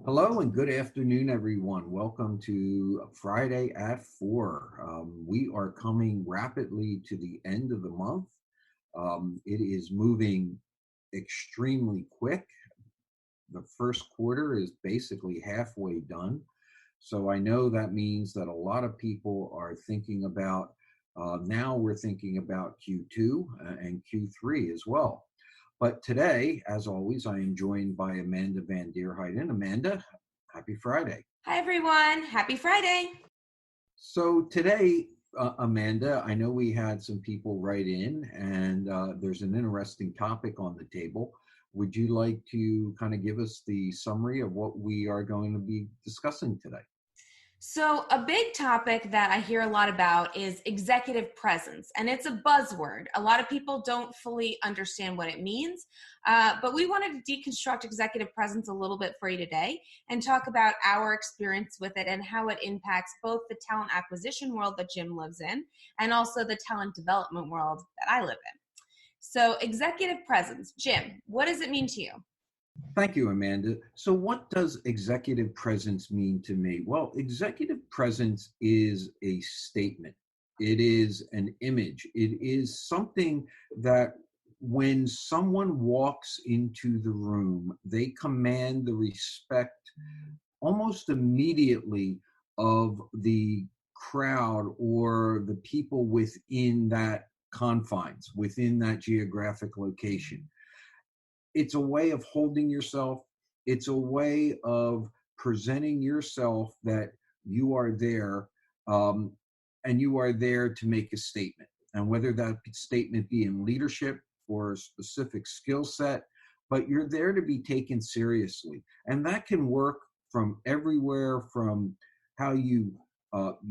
Hello and good afternoon, everyone. Welcome to Friday at 4. We are coming rapidly to the end of the month. It is moving extremely quick. The first quarter is basically halfway done. So I know that means that a lot of people are thinking about, now we're thinking about Q2 and Q3 as well. But today, as always, I am joined by Amanda Van Deerheiden. Amanda, happy Friday. Hi, everyone. Happy Friday. So today, Amanda, I know we had some people write in, and there's an interesting topic on the table. Would you like to kind of give us the summary of what we are going to be discussing today? So, a big topic that I hear a lot about is executive presence, and it's a buzzword. A lot of people don't fully understand what it means, but we wanted to deconstruct executive presence a little bit for you today and talk about our experience with it and how it impacts both the talent acquisition world that Jim lives in and also the talent development world that I live in. So, executive presence, Jim, what does it mean to you? Thank you, Amanda. So, what does executive presence mean to me? Well, executive presence is a statement, it is an image, it is something that when someone walks into the room, they command the respect almost immediately of the crowd or the people within that confines, within that geographic location. It's a way of holding yourself. It's a way of presenting yourself that you are there, um, and you are there to make a statement. And whether that statement be in leadership or a specific skill set, but you're there to be taken seriously. And that can work from everywhere, from how you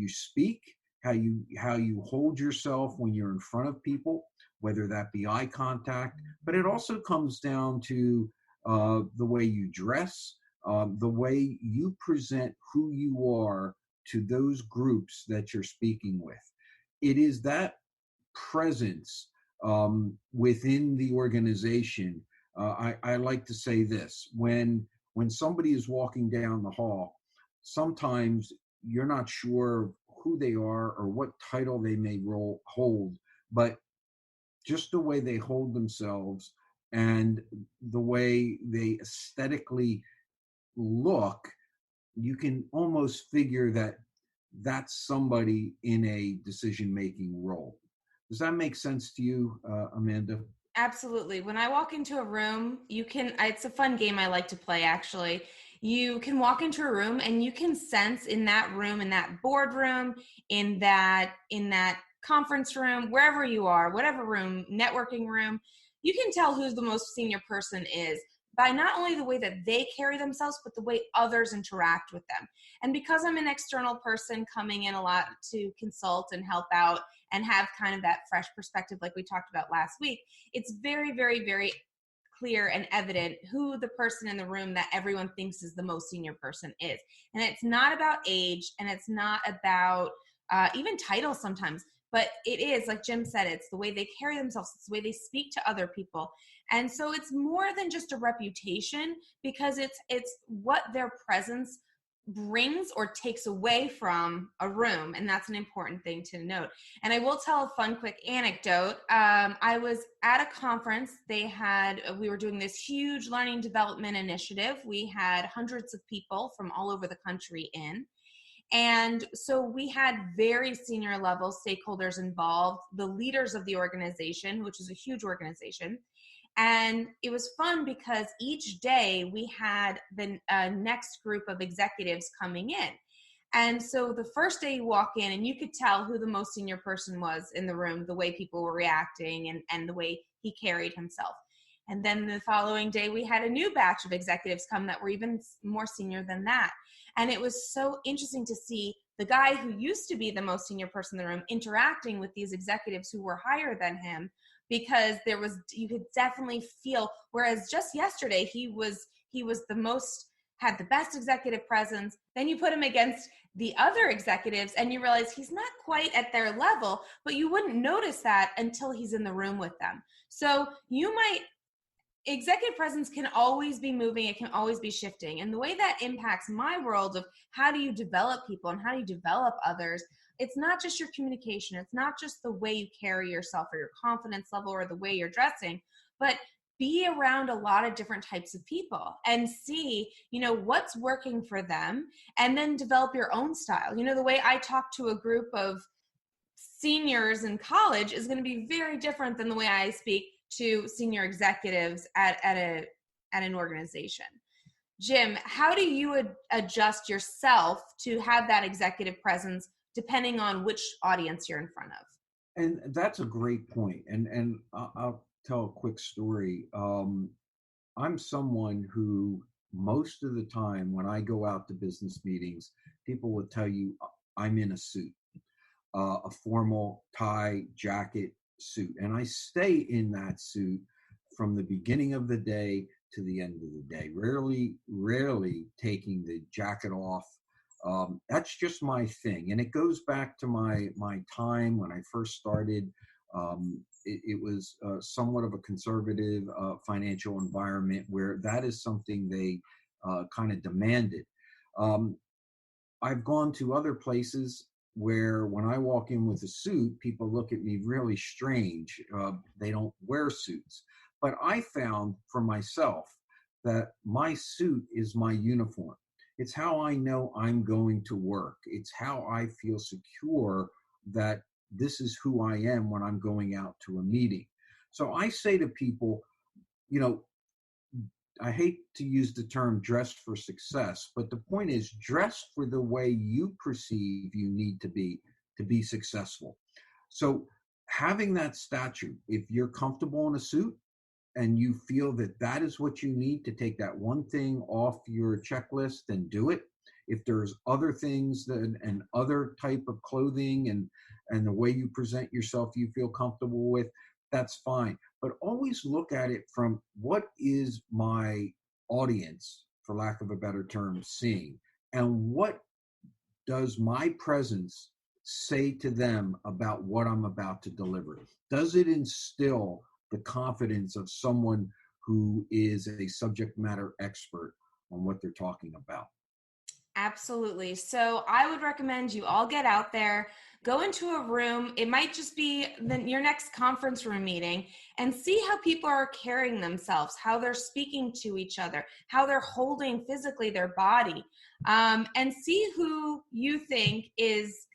speak, how you hold yourself when you're in front of people, whether that be eye contact, but it also comes down to the way you dress, the way you present who you are to those groups that you're speaking with. It is that presence within the organization. I like to say this: when somebody is walking down the hall, sometimes you're not sure who they are or what title they may hold, but just the way they hold themselves and the way they aesthetically look, you can almost figure that that's somebody in a decision making role. Does that make sense to you, Amanda? Absolutely. When I walk into a room, it's a fun game I like to play actually. You can walk into a room and you can sense in that room, in that boardroom, in that conference room, wherever you are, whatever room, networking room, you can tell who's the most senior person is by not only the way that they carry themselves, but the way others interact with them. And because I'm an external person coming in a lot to consult and help out and have kind of that fresh perspective, like we talked about last week, it's very, very, very clear and evident who the person in the room that everyone thinks is the most senior person is. And it's not about age and it's not about even title sometimes, but it is, like Jim said, it's the way they carry themselves, it's the way they speak to other people. And so it's more than just a reputation because it's what their presence brings or takes away from a room, and that's an important thing to note. And I will tell a fun quick anecdote. I was at a conference. We were doing this huge learning development initiative. We had hundreds of people from all over the country in, and so we had very senior level stakeholders involved, the leaders of the organization, which is a huge organization. And it was fun because each day we had the next group of executives coming in. And so the first day you walk in and you could tell who the most senior person was in the room, the way people were reacting and the way he carried himself. And then the following day, we had a new batch of executives come that were even more senior than that. And it was so interesting to see the guy who used to be the most senior person in the room interacting with these executives who were higher than him, because you could definitely feel, whereas just yesterday he was the most, had the best executive presence. Then you put him against the other executives and you realize he's not quite at their level, but you wouldn't notice that until he's in the room with them. So you might executive presence can always be moving, it can always be shifting. And the way that impacts my world of how do you develop people and how do you develop others, it's not just your communication, it's not just the way you carry yourself or your confidence level or the way you're dressing, but be around a lot of different types of people and see, what's working for them, and then develop your own style. The way I talk to a group of seniors in college is going to be very different than the way I speak to senior executives at an organization. Jim, how do you adjust yourself to have that executive presence depending on which audience you're in front of? And that's a great point. And I'll tell a quick story. I'm someone who most of the time when I go out to business meetings, people will tell you I'm in a suit, a formal tie, jacket, suit. And I stay in that suit from the beginning of the day to the end of the day, rarely taking the jacket off. That's just my thing. And it goes back to my time when I first started. It was somewhat of a conservative financial environment where that is something they kind of demanded. I've gone to other places where when I walk in with a suit, people look at me really strange. They don't wear suits. But I found for myself that my suit is my uniform. It's how I know I'm going to work. It's how I feel secure that this is who I am when I'm going out to a meeting. So I say to people, I hate to use the term dress for success, but the point is dress for the way you perceive you need to be successful. So having that stature, if you're comfortable in a suit and you feel that that is what you need to take that one thing off your checklist, then do it. If there's other things and other type of clothing and the way you present yourself you feel comfortable with, that's fine. But always look at it from what is my audience, for lack of a better term, seeing, and what does my presence say to them about what I'm about to deliver? Does it instill the confidence of someone who is a subject matter expert on what they're talking about? Absolutely. So I would recommend you all get out there, go into a room. It might just be your next conference room meeting, and see how people are carrying themselves, how they're speaking to each other, how they're holding physically their body, and see who you think is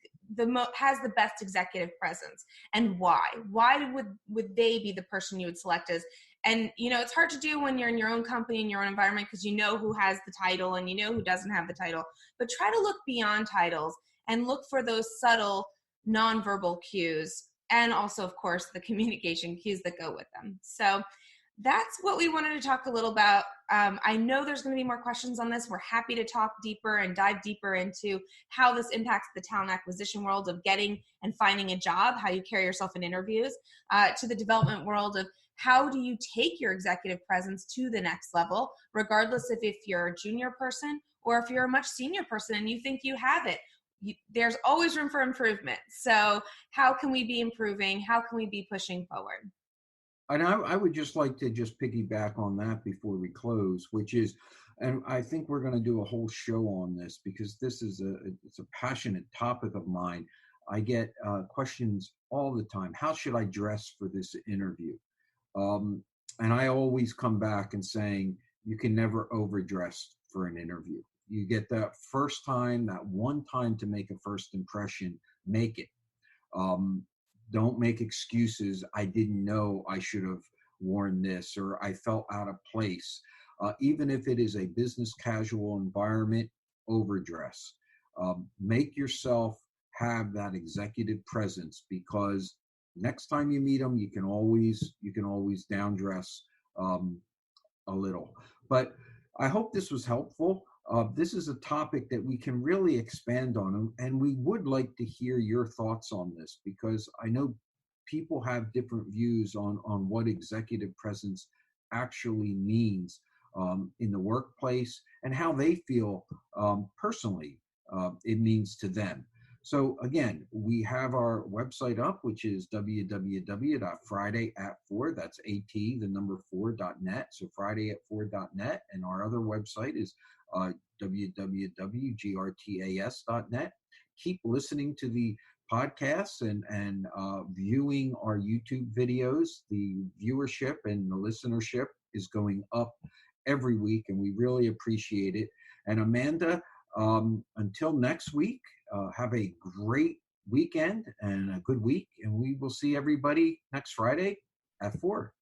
has the best executive presence and why. Why would they be the person you would select as? And, it's hard to do when you're in your own company, in your own environment, because you know who has the title and you know who doesn't have the title. But try to look beyond titles and look for those subtle nonverbal cues, and also, of course, the communication cues that go with them. So that's what we wanted to talk a little about. I know there's going to be more questions on this. We're happy to talk deeper and dive deeper into how this impacts the talent acquisition world of getting and finding a job, how you carry yourself in interviews, to the development world of how do you take your executive presence to the next level, regardless if you're a junior person or if you're a much senior person and you think you have it. There's always room for improvement. So how can we be improving? How can we be pushing forward? And I would just like to just piggyback on that before we close, which is, and I think we're going to do a whole show on this because this is it's a passionate topic of mine. I get questions all the time. How should I dress for this interview? And I always come back and saying, you can never overdress for an interview. You get that first time, that one time to make a first impression, make it. Don't make excuses. I didn't know I should have worn this, or I felt out of place. Even if it is a business casual environment, overdress. Make yourself have that executive presence, because next time you meet them, you can always down dress a little. But I hope this was helpful. This is a topic that we can really expand on, and we would like to hear your thoughts on this, because I know people have different views on what executive presence actually means in the workplace and how they feel personally it means to them. So again, we have our website up, which is www.friday@4. That's the number 4.net. So friday@4.net. And our other website is www.grtas.net. Keep listening to the podcasts and viewing our YouTube videos. The viewership and the listenership is going up every week, and we really appreciate it. And Amanda, until next week, have a great weekend and a good week, and we will see everybody next Friday at 4.